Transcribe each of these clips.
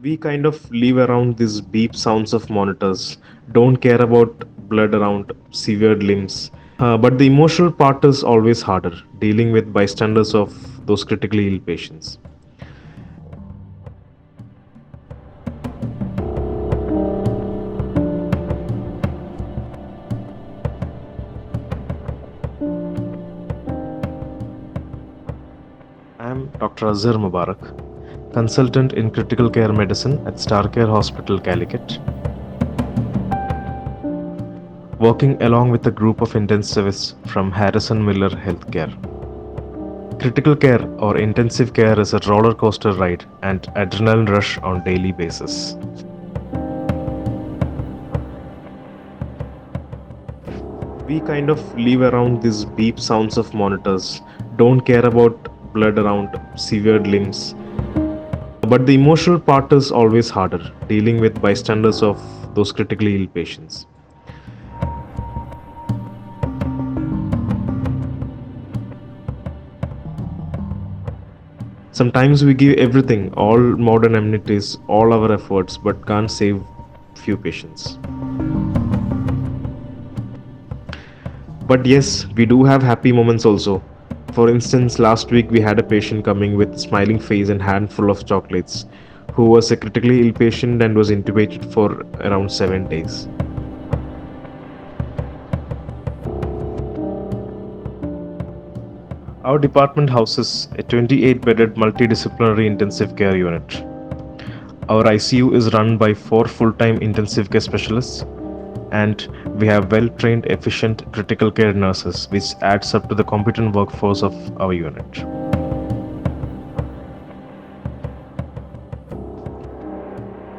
We kind of live around these beep sounds of monitors, don't care about blood around severed limbs. But the emotional part is always harder, dealing with bystanders of those critically ill patients. I am Dr. Azhar Mubarak, consultant in critical care medicine at Starcare Hospital, Calicut, working along with a group of intensivists from Harrison Miller Healthcare. Critical care or intensive care is a roller coaster ride and adrenaline rush on daily basis. We kind of live around these beep sounds of monitors, don't care about blood around severed limbs. But the emotional part is always harder, dealing with bystanders of those critically ill patients. Sometimes we give everything, all modern amenities, all our efforts, but can't save few patients. But yes, we do have happy moments also. For instance, last week we had a patient coming with smiling face and handful of chocolates, who was a critically ill patient and was intubated for around 7 days. Our department houses a 28-bedded multidisciplinary intensive care unit. Our ICU is run by 4 full-time intensive care specialists, and we have well-trained, efficient critical care nurses, which adds up to the competent workforce of our unit.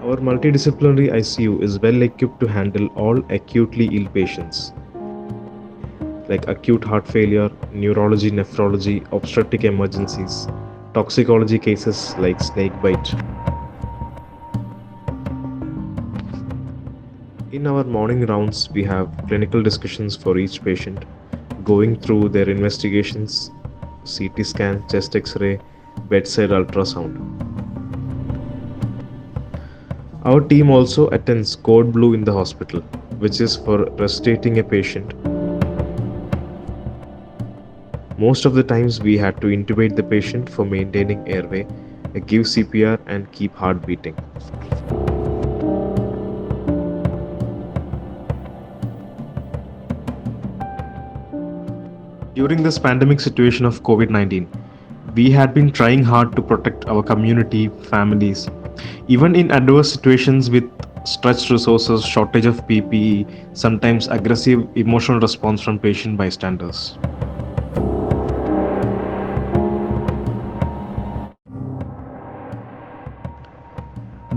Our multidisciplinary ICU is well equipped to handle all acutely ill patients like acute heart failure, neurology, nephrology, obstetric emergencies, toxicology cases like snake bite. In our morning rounds, we have clinical discussions for each patient, going through their investigations, CT scan, chest x ray, bedside ultrasound. Our team also attends Code Blue in the hospital, which is for resuscitating a patient. Most of the times we had to intubate the patient for maintaining airway, give CPR and keep heart beating. During this pandemic situation of COVID-19, we had been trying hard to protect our community, families, even in adverse situations with stretched resources, shortage of PPE, sometimes aggressive emotional response from patient bystanders.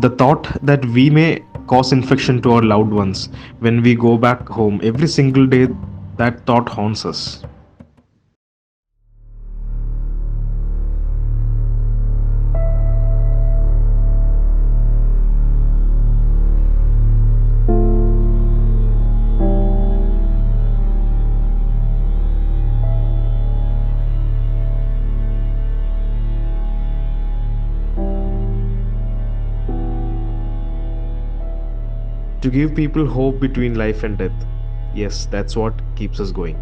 The thought that we may cause infection to our loved ones when we go back home every single day, that thought haunts us. To give people hope between life and death. Yes, that's what keeps us going.